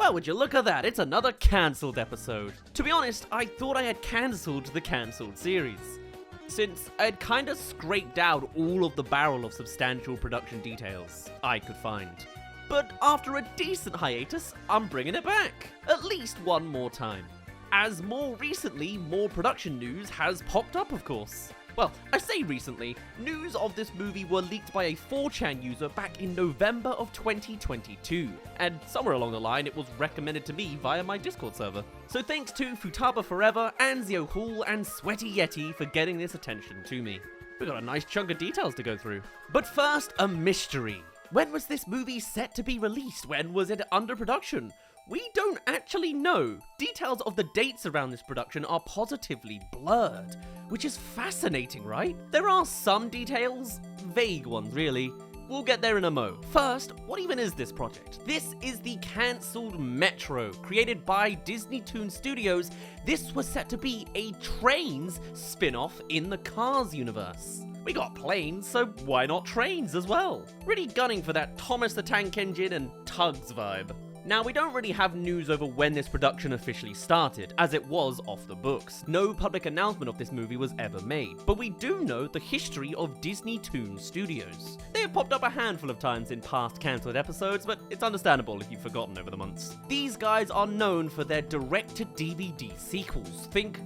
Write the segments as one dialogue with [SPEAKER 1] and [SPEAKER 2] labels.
[SPEAKER 1] Well, would you look at that, it's another cancelled episode. To be honest, I thought I had cancelled the cancelled series, since I'd kinda scraped out all of the barrel of substantial production details I could find. But after a decent hiatus, I'm bringing it back, at least one more time. As more recently, more production news has popped up, of course. Well, I say recently, news of this movie were leaked by a 4chan user back in November of 2022, and somewhere along the line it was recommended to me via my Discord server. So thanks to Futaba Forever, Anzio Hall, and Sweaty Yeti for getting this attention to me. We got a nice chunk of details to go through. But first, a mystery. When was this movie set to be released? When was it under production? We don't actually know. Details of the dates around this production are positively blurred, which is fascinating, right? There are some details, vague ones really. We'll get there in a mo. First, what even is this project? This is the cancelled Metro, created by DisneyToon Studios. This was set to be a Trains spin-off in the Cars universe. We got planes, so why not trains as well? Really gunning for that Thomas the Tank Engine and Tugs vibe. Now, we don't really have news over when this production officially started, as it was off the books. No public announcement of this movie was ever made, but we do know the history of DisneyToon Studios. They have popped up a handful of times in past cancelled episodes, but it's understandable if you've forgotten over the months. These guys are known for their direct-to-DVD sequels. Think,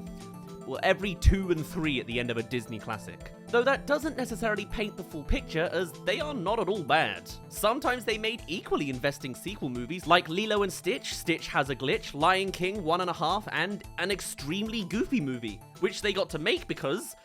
[SPEAKER 1] well, every 2 and 3 at the end of a Disney classic. Though that doesn't necessarily paint the full picture, as they are not at all bad. Sometimes they made equally investing sequel movies like Lilo and Stitch, Stitch Has a Glitch, Lion King 1.5, and an extremely goofy movie, which they got to make because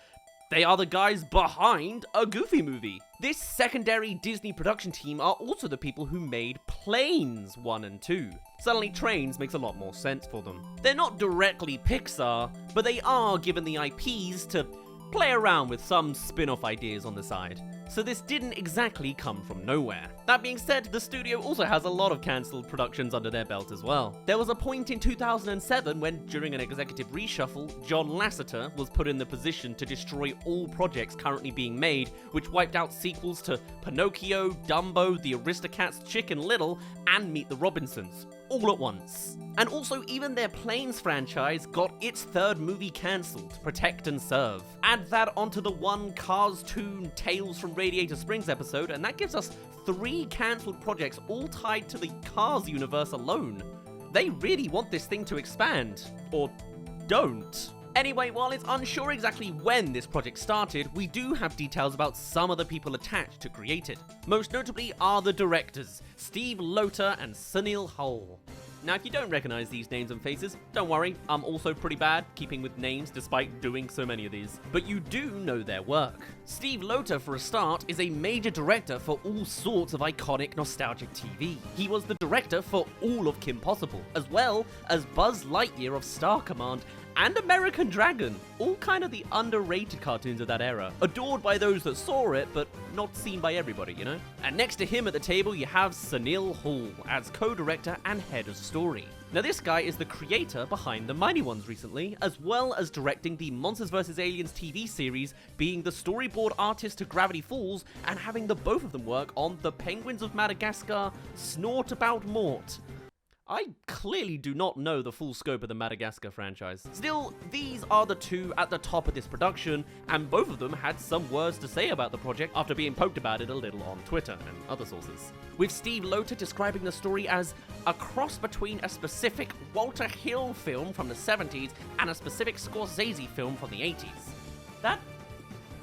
[SPEAKER 1] they are the guys behind a Goofy movie. This secondary Disney production team are also the people who made Planes 1 and 2. Suddenly Trains makes a lot more sense for them. They're not directly Pixar, but they are given the IPs to play around with some spin-off ideas on the side. So this didn't exactly come from nowhere. That being said, the studio also has a lot of cancelled productions under their belt as well. There was a point in 2007 when, during an executive reshuffle, John Lasseter was put in the position to destroy all projects currently being made, which wiped out sequels to Pinocchio, Dumbo, The Aristocats, Chicken Little, and Meet the Robinsons, all at once. And also, even their Planes franchise got its 3rd movie cancelled, Protect and Serve. Add that onto the one Cars 2 Tales from Radiator Springs episode, and that gives us 3 cancelled projects all tied to the Cars universe alone. They really want this thing to expand. Or don't. Anyway, while it's unsure exactly when this project started, we do have details about some of the people attached to create it. Most notably are the directors, Steve Loter and Sunil Hull. Now, if you don't recognize these names and faces, don't worry, I'm also pretty bad keeping with names despite doing so many of these. But you do know their work. Steve Loter, for a start, is a major director for all sorts of iconic nostalgic TV. He was the director for all of Kim Possible, as well as Buzz Lightyear of Star Command and American Dragon, all kind of the underrated cartoons of that era, adored by those that saw it, but not seen by everybody, you know? And next to him at the table, you have Sunil Hall as co-director and head of story. Now, this guy is the creator behind The Mighty Ones recently, as well as directing the Monsters vs. Aliens TV series, being the storyboard artist to Gravity Falls, and having the both of them work on The Penguins of Madagascar, Snort About Mort. I clearly do not know the full scope of the Madagascar franchise. Still, these are the two at the top of this production, and both of them had some words to say about the project after being poked about it a little on Twitter and other sources. With Steve Loter describing the story as a cross between a specific Walter Hill film from the 70s and a specific Scorsese film from the 80s. That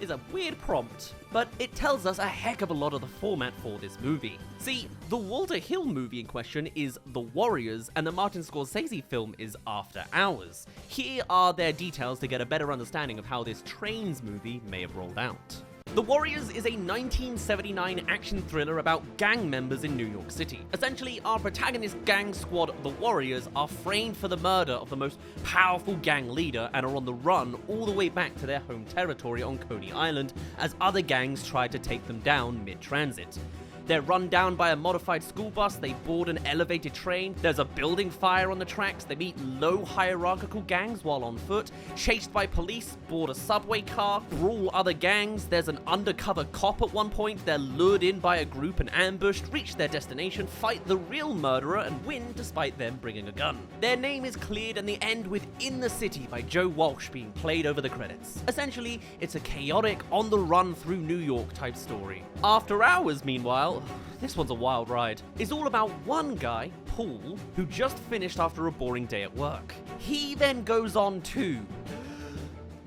[SPEAKER 1] is a weird prompt, but it tells us a heck of a lot of the format for this movie. See, the Walter Hill movie in question is The Warriors, and the Martin Scorsese film is After Hours. Here are their details to get a better understanding of how this Trains movie may have rolled out. The Warriors is a 1979 action thriller about gang members in New York City. Essentially, our protagonist gang squad, the Warriors, are framed for the murder of the most powerful gang leader and are on the run all the way back to their home territory on Coney Island as other gangs try to take them down mid-transit. They're run down by a modified school bus, they board an elevated train, there's a building fire on the tracks, they meet low hierarchical gangs while on foot, chased by police, board a subway car, brawl other gangs, there's an undercover cop at one point, they're lured in by a group and ambushed, reach their destination, fight the real murderer, and win despite them bringing a gun. Their name is cleared and they end with In the City by Joe Walsh being played over the credits. Essentially, it's a chaotic, on-the-run through New York type story. After Hours, meanwhile, this one's a wild ride. It's all about one guy, Paul, who just finished after a boring day at work. He then goes on to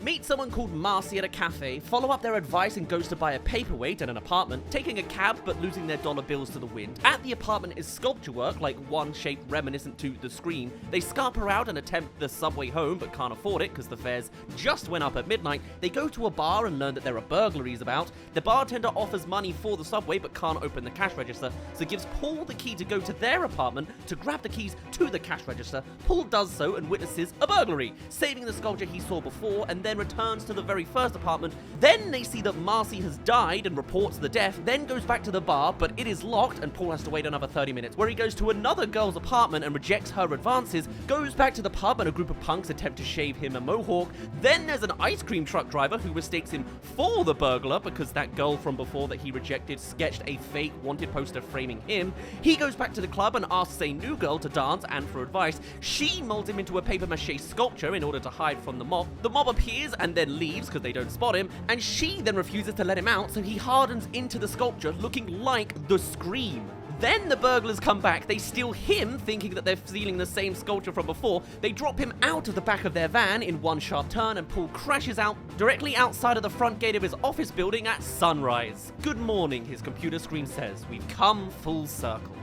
[SPEAKER 1] meet someone called Marcy at a cafe, follow up their advice and goes to buy a paperweight at an apartment, taking a cab but losing their dollar bills to the wind. At the apartment is sculpture work, like one shape reminiscent to The Scream. They scarper out and attempt the subway home but can't afford it because the fares just went up at midnight. They go to a bar and learn that there are burglaries about. The bartender offers money for the subway but can't open the cash register, so gives Paul the key to go to their apartment to grab the keys to the cash register. Paul does so and witnesses a burglary, saving the sculpture he saw before, and then returns to the very first apartment. Then they see that Marcy has died and reports the death, then goes back to the bar, but it is locked and Paul has to wait another 30 minutes, where he goes to another girl's apartment and rejects her advances, goes back to the pub and a group of punks attempt to shave him a mohawk. Then there's an ice cream truck driver who mistakes him for the burglar because that girl from before that he rejected sketched a fake wanted poster framing him. He goes back to the club and asks a new girl to dance and for advice. She molds him into a papier-mâché sculpture in order to hide from the mob. The mob appears and then leaves because they don't spot him, and she then refuses to let him out, so he hardens into the sculpture looking like The Scream. Then the burglars come back, they steal him thinking that they're stealing the same sculpture from before, they drop him out of the back of their van in one sharp turn and Paul crashes out directly outside of the front gate of his office building at sunrise. Good morning, his computer screen says. We've come full circle.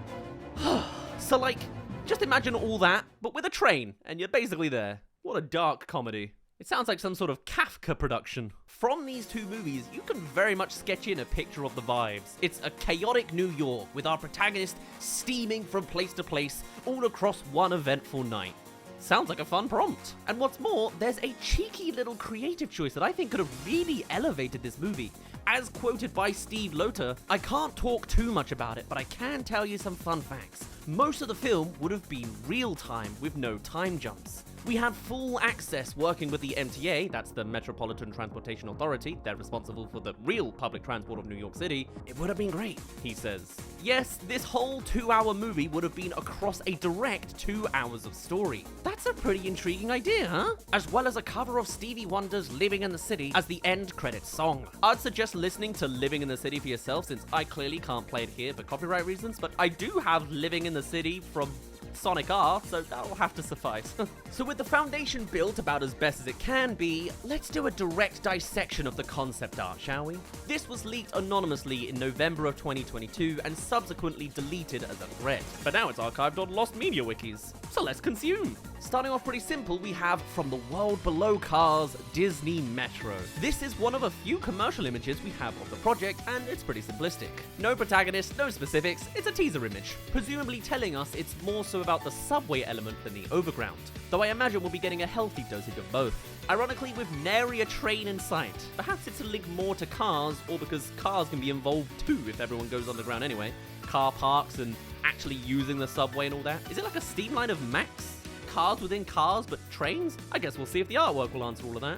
[SPEAKER 1] So like, just imagine all that, but with a train, and you're basically there. What a dark comedy. It sounds like some sort of Kafka production. From these two movies, you can very much sketch in a picture of the vibes. It's a chaotic New York, with our protagonist steaming from place to place, all across one eventful night. Sounds like a fun prompt. And what's more, there's a cheeky little creative choice that I think could have really elevated this movie. As quoted by Steve Loter, I can't talk too much about it, but I can tell you some fun facts. Most of the film would have been real time with no time jumps. We had full access working with the MTA, that's the Metropolitan Transportation Authority, they're responsible for the real public transport of New York City. It would have been great, he says. Yes, this whole 2-hour movie would have been across a direct 2 hours of story. That's a pretty intriguing idea, huh? As well as a cover of Stevie Wonder's Living in the City as the end credits song. I'd suggest listening to Living in the City for yourself, since I clearly can't play it here for copyright reasons, but I do have Living in the City from Sonic R, so that'll have to suffice. So with the foundation built about as best as it can be, let's do a direct dissection of the concept art, shall we? This was leaked anonymously in November of 2022 and subsequently deleted as a thread, but now it's archived on Lost Media Wikis. So let's consume! Starting off pretty simple, we have From the World Below Cars, Disney Metro. This is one of a few commercial images we have of the project, and it's pretty simplistic. No protagonist, no specifics, it's a teaser image, presumably telling us it's more so about the subway element than the overground, though I imagine we'll be getting a healthy dosage of both. Ironically, with nary a train in sight. Perhaps it's a link more to cars, or because cars can be involved too if everyone goes underground anyway. Car parks and actually using the subway and all that. Is it like a steam line of Max? Cars within cars, but trains? I guess we'll see if the artwork will answer all of that.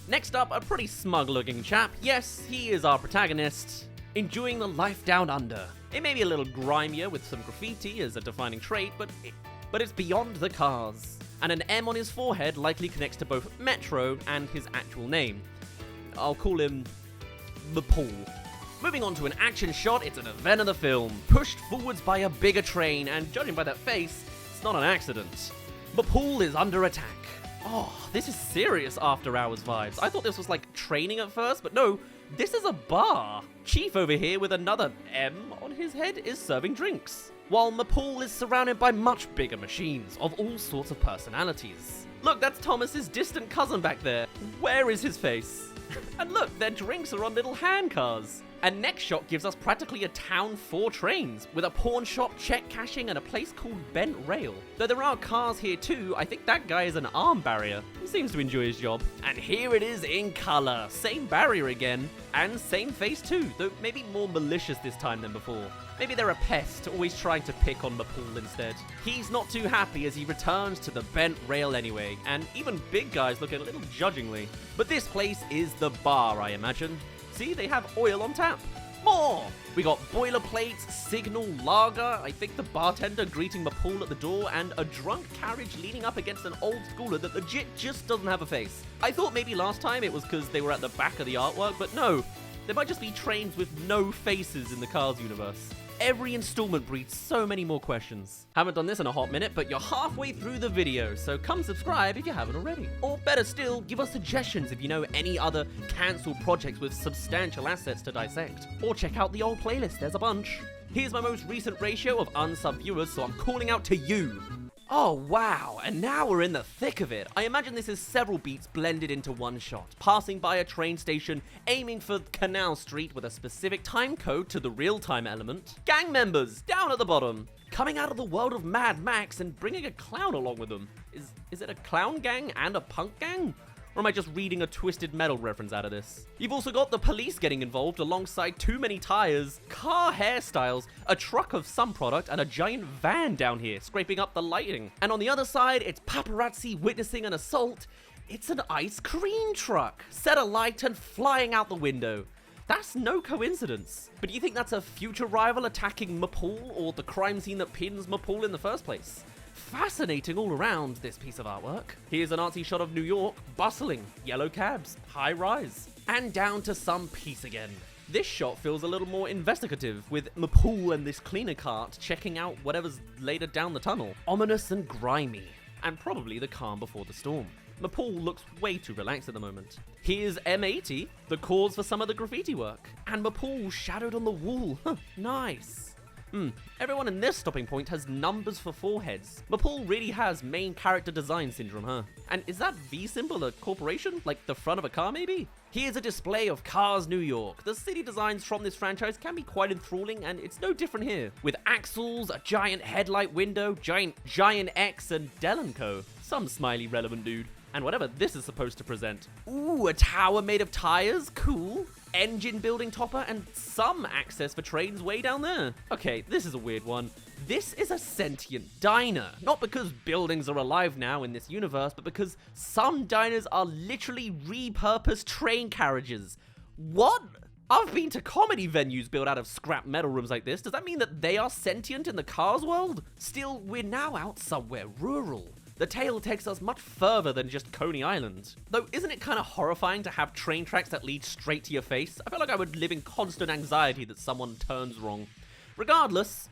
[SPEAKER 1] Next up, a pretty smug-looking chap. Yes, he is our protagonist, enjoying the life down under. It may be a little grimier with some graffiti as a defining trait, but it's beyond the cars. And an M on his forehead likely connects to both Metro and his actual name. I'll call him the Paul. Moving on to an action shot, it's an event of the film, pushed forwards by a bigger train, and judging by that face, it's not an accident. The Pool is under attack. Oh, this is serious After Hours vibes. I thought this was like training at first, but no, this is a bar. Chief over here with another M on his head is serving drinks, while Mapool is surrounded by much bigger machines of all sorts of personalities. Look, that's Thomas's distant cousin back there. Where is his face? And look, their drinks are on little handcars. And next shot gives us practically a town for trains, with a pawn shop, check cashing, and a place called Bent Rail. Though there are cars here too, I think that guy is an arm barrier. He seems to enjoy his job. And here it is in color. Same barrier again, and same face too, though maybe more malicious this time than before. Maybe they're a pest, always trying to pick on Mapool instead. He's not too happy as he returns to the Bent Rail anyway, and even big guys look a little judgingly. But this place is the bar, I imagine. See, they have oil on tap. More! We got boilerplates, signal, lager, I think the bartender greeting Mapool at the door, and a drunk carriage leaning up against an old schooler that legit just doesn't have a face. I thought maybe last time it was because they were at the back of the artwork, but no. There might just be trains with no faces in the Cars universe. Every installment breeds so many more questions. Haven't done this in a hot minute, but you're halfway through the video, so come subscribe if you haven't already. Or better still, give us suggestions if you know any other cancelled projects with substantial assets to dissect. Or check out the old playlist, there's a bunch. Here's my most recent ratio of unsub viewers, so I'm calling out to you. Oh wow, and now we're in the thick of it. I imagine this is several beats blended into one shot, passing by a train station, aiming for Canal Street with a specific time code to the real-time element. Gang members, down at the bottom, coming out of the world of Mad Max and bringing a clown along with them. Is it a clown gang and a punk gang? Or am I just reading a Twisted Metal reference out of this? You've also got the police getting involved alongside too many tires, car hairstyles, a truck of some product, and a giant van down here scraping up the lighting. And on the other side, it's paparazzi witnessing an assault. It's an ice cream truck, set alight and flying out the window. That's no coincidence. But do you think that's a future rival attacking Mapool, or the crime scene that pins Mapool in the first place? Fascinating all around, this piece of artwork. Here's an artsy shot of New York, bustling, yellow cabs, high rise, and down to some peace again. This shot feels a little more investigative, with Mapool and this cleaner cart checking out whatever's later down the tunnel. Ominous and grimy, and probably the calm before the storm. Mapool looks way too relaxed at the moment. Here's M80, the cause for some of the graffiti work, and Mapool shadowed on the wall. Huh, nice. Everyone in this stopping point has numbers for foreheads. Mapool really has main character design syndrome, huh? And is that V symbol a corporation? Like the front of a car, maybe? Here's a display of Cars New York. The city designs from this franchise can be quite enthralling, and it's no different here. With axles, a giant headlight window, giant X, and Del & Co. Some smiley relevant dude. And whatever this is supposed to present. Ooh, a tower made of tires, cool. Engine building topper, and some access for trains way down there. Okay, this is a weird one. This is a sentient diner. Not because buildings are alive now in this universe, but because some diners are literally repurposed train carriages. What? I've been to comedy venues built out of scrap metal rooms like this. Does that mean that they are sentient in the Cars world? Still, we're now out somewhere rural. The tale takes us much further than just Coney Island. Though, isn't it kind of horrifying to have train tracks that lead straight to your face? I feel like I would live in constant anxiety that someone turns wrong. Regardless,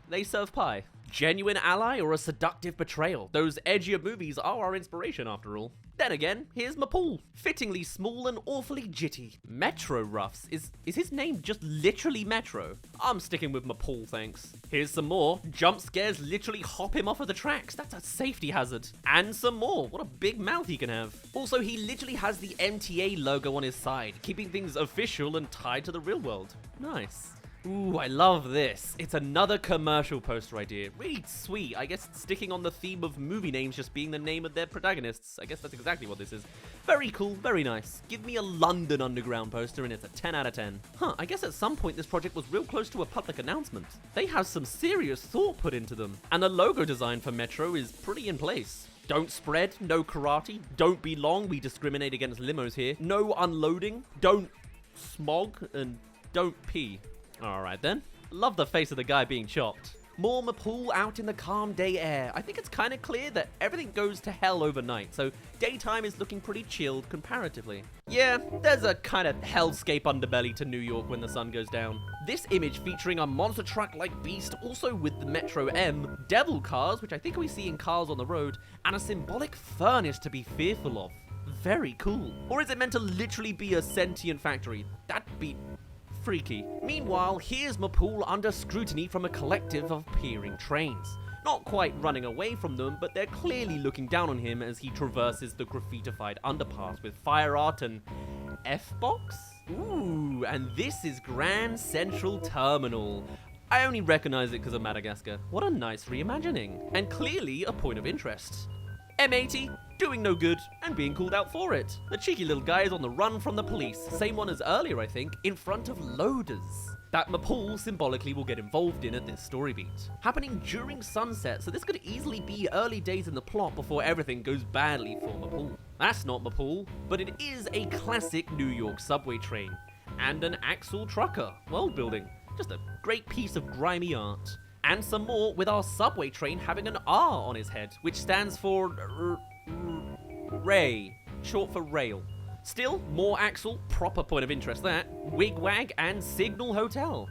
[SPEAKER 1] they serve pie. Genuine ally or a seductive betrayal? Those edgier movies are our inspiration after all. Then again, here's Mapool. Fittingly small and awfully jitty. Metro Ruffs. Is his name just literally Metro? I'm sticking with Mapool, thanks. Here's some more. Jump scares literally hop him off of the tracks. That's a safety hazard. And some more. What a big mouth he can have. Also, he literally has the MTA logo on his side, keeping things official and tied to the real world. Nice. Ooh, I love this. It's another commercial poster idea. Really sweet. I guess sticking on the theme of movie names just being the name of their protagonists. I guess that's exactly what this is. Very cool, very nice. Give me a London Underground poster and it's a 10 out of 10. Huh, I guess at some point this project was real close to a public announcement. They have some serious thought put into them. And the logo design for Metro is pretty in place. Don't spread, no karate, don't be long, we discriminate against limos here. No unloading, don't smog, and don't pee. Alright then. Love the face of the guy being chopped. More Mapool out in the calm day air. I think it's kind of clear that everything goes to hell overnight, so daytime is looking pretty chilled comparatively. Yeah, there's a kind of hellscape underbelly to New York when the sun goes down. This image featuring a monster truck-like beast, also with the Metro M, devil cars, which I think we see in Cars on the Road, and a symbolic furnace to be fearful of. Very cool. Or is it meant to literally be a sentient factory? That'd be freaky. Meanwhile, here's Mapool under scrutiny from a collective of peering trains. Not quite running away from them, but they're clearly looking down on him as he traverses the graffitified underpass with fire art and F-box? Ooh, and this is Grand Central Terminal. I only recognize it because of Madagascar. What a nice reimagining, and clearly a point of interest. M80, doing no good, and being called out for it. The cheeky little guy is on the run from the police, same one as earlier I think, in front of loaders that Mapool symbolically will get involved in at this story beat. Happening during sunset, so this could easily be early days in the plot before everything goes badly for Mapool. That's not Mapool, but it is a classic New York subway train, and an Axle trucker, world building. Just a great piece of grimy art. And some more with our subway train having an R on his head, which stands for Ray, short for rail. Still, more Axle, proper point of interest that, Wigwag and Signal Hotel.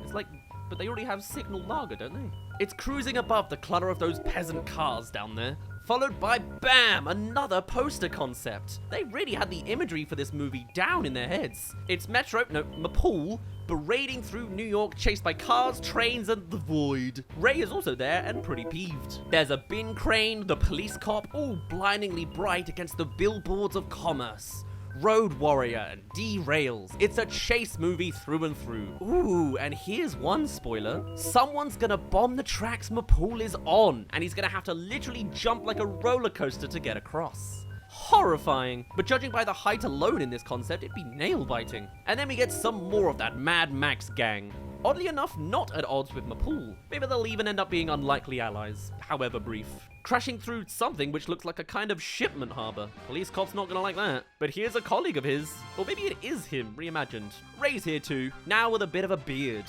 [SPEAKER 1] It's like, but they already have Signal Lager, don't they? It's cruising above the clutter of those peasant cars down there, followed by BAM! Another poster concept. They really had the imagery for this movie down in their heads. It's Mapool, parading through New York chased by cars, trains, and the void. Ray is also there and pretty peeved. There's a bin crane, the police cop, all blindingly bright against the billboards of commerce. Road Warrior and derails. It's a chase movie through and through. Ooh, and here's one spoiler. Someone's gonna bomb the tracks Mapool is on, and he's gonna have to literally jump like a roller coaster to get across. Horrifying, but judging by the height alone in this concept, it'd be nail-biting. And then we get some more of that Mad Max gang. Oddly enough, not at odds with Mapool. Maybe they'll even end up being unlikely allies, however brief. Crashing through something which looks like a kind of shipment harbor. Police cop's not gonna like that. But here's a colleague of his, or maybe it is him, reimagined. Ray's here too, now with a bit of a beard.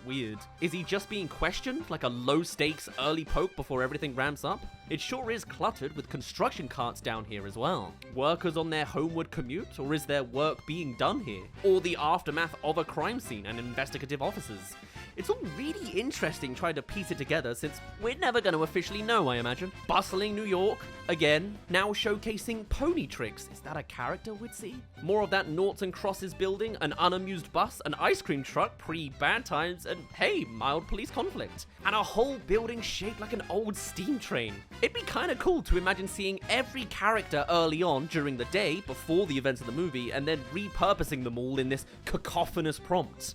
[SPEAKER 1] Weird. Is he just being questioned, like a low-stakes early poke before everything ramps up? It sure is cluttered with construction carts down here as well. Workers on their homeward commute, or is there work being done here? Or the aftermath of a crime scene and investigative officers? It's all really interesting trying to piece it together since we're never going to officially know, I imagine. Bustling New York, again, now showcasing pony tricks. Is that a character we'd see? More of that noughts and crosses building, an unamused bus, an ice cream truck, pre-bad times, and hey, mild police conflict. And a whole building shaped like an old steam train. It'd be kind of cool to imagine seeing every character early on during the day, before the events of the movie, and then repurposing them all in this cacophonous prompt.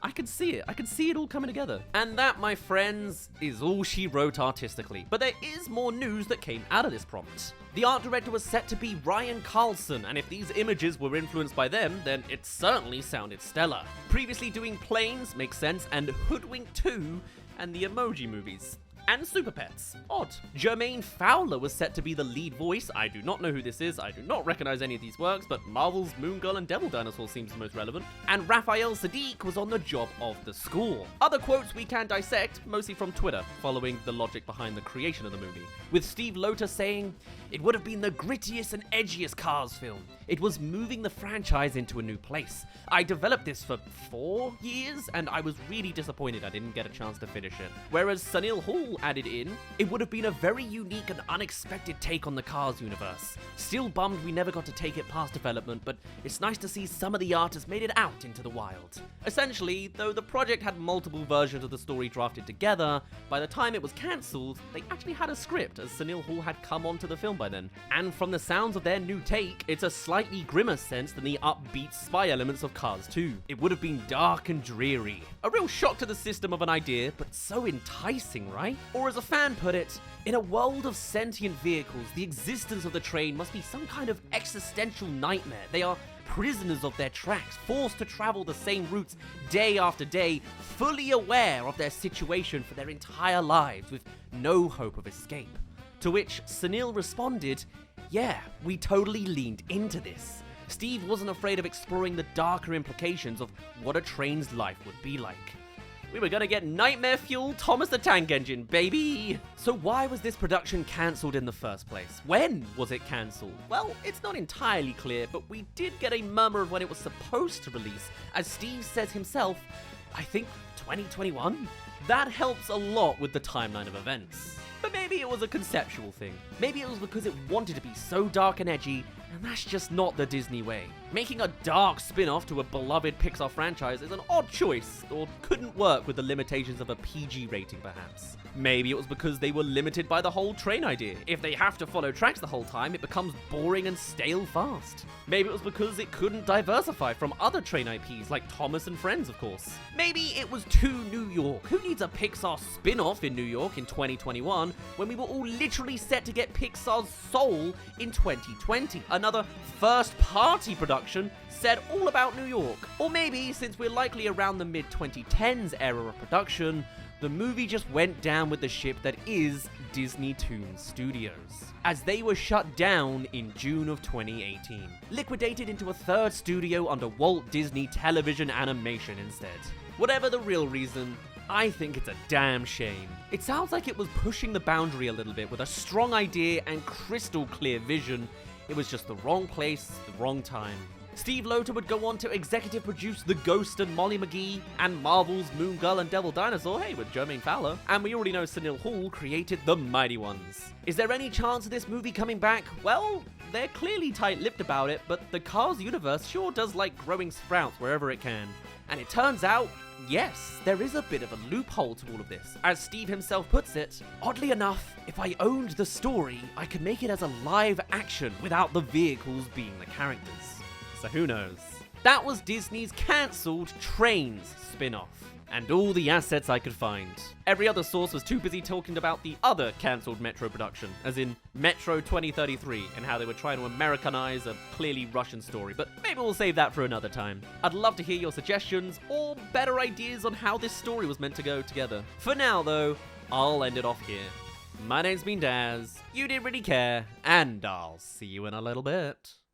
[SPEAKER 1] I can see it. I can see it all coming together. And that, my friends, is all she wrote artistically. But there is more news that came out of this prompt. The art director was set to be Ryan Carlson, and if these images were influenced by them, then it certainly sounded stellar. Previously doing Planes, makes sense, and Hoodwink 2, and the Emoji movies. And Super Pets. Odd. Jermaine Fowler was set to be the lead voice. I do not know who this is. I do not recognize any of these works, but Marvel's Moon Girl and Devil Dinosaur seems the most relevant. And Raphael Sadiq was on the job of the score. Other quotes we can dissect, mostly from Twitter, following the logic behind the creation of the movie. With Steve Loter saying, "It would have been the grittiest and edgiest Cars film. It was moving the franchise into a new place. I developed this for 4 years, and I was really disappointed I didn't get a chance to finish it." Whereas Sunil Hall added in, "It would have been a very unique and unexpected take on the Cars universe. Still bummed we never got to take it past development, but it's nice to see some of the artists made it out into the wild." Essentially, though the project had multiple versions of the story drafted together, by the time it was cancelled, they actually had a script, as Sunil Hall had come onto the film by then. And from the sounds of their new take, it's a slightly grimmer sense than the upbeat spy elements of Cars 2. It would have been dark and dreary. A real shock to the system of an idea, but so enticing, right? Or as a fan put it, in a world of sentient vehicles, the existence of the train must be some kind of existential nightmare. They are prisoners of their tracks, forced to travel the same routes day after day, fully aware of their situation for their entire lives, with no hope of escape. To which Sunil responded, "Yeah, we totally leaned into this." Steve wasn't afraid of exploring the darker implications of what a train's life would be like. We were gonna get nightmare fuel Thomas the Tank Engine, baby! So why was this production cancelled in the first place? When was it cancelled? Well, it's not entirely clear, but we did get a murmur of when it was supposed to release. As Steve says himself, I think 2021? That helps a lot with the timeline of events. But maybe it was a conceptual thing. Maybe it was because it wanted to be so dark and edgy, And that's just not the Disney way. Making a dark spin-off to a beloved Pixar franchise is an odd choice, or couldn't work with the limitations of a PG rating perhaps. Maybe it was because they were limited by the whole train idea. If they have to follow tracks the whole time, it becomes boring and stale fast. Maybe it was because it couldn't diversify from other train IPs like Thomas and Friends, of course. Maybe it was too New York. Who needs a Pixar spin-off in New York in 2021 when we were all literally set to get Pixar's Soul in 2020? Another first-party production said all about New York. Or maybe, since we're likely around the mid-2010s era of production, the movie just went down with the ship that is DisneyToon Studios, as they were shut down in June of 2018, liquidated into a third studio under Walt Disney Television Animation instead. Whatever the real reason, I think it's a damn shame. It sounds like it was pushing the boundary a little bit with a strong idea and crystal clear vision. It was just the wrong place, the wrong time. Steve Loter would go on to executive produce The Ghost and Molly McGee, and Marvel's Moon Girl and Devil Dinosaur, hey, with Jermaine Fowler. And we already know Sunil Hall created The Mighty Ones. Is there any chance of this movie coming back? Well, they're clearly tight-lipped about it, but the Cars universe sure does like growing sprouts wherever it can. And it turns out, yes, there is a bit of a loophole to all of this. As Steve himself puts it, oddly enough, if I owned the story, I could make it as a live action without the vehicles being the characters. So who knows? That was Disney's cancelled Trains spin-off, and all the assets I could find. Every other source was too busy talking about the other cancelled Metro production, as in Metro 2033, and how they were trying to Americanize a clearly Russian story, but maybe we'll save that for another time. I'd love to hear your suggestions, or better ideas on how this story was meant to go together. For now though, I'll end it off here. My name's been Daz, you didn't really care, and I'll see you in a little bit.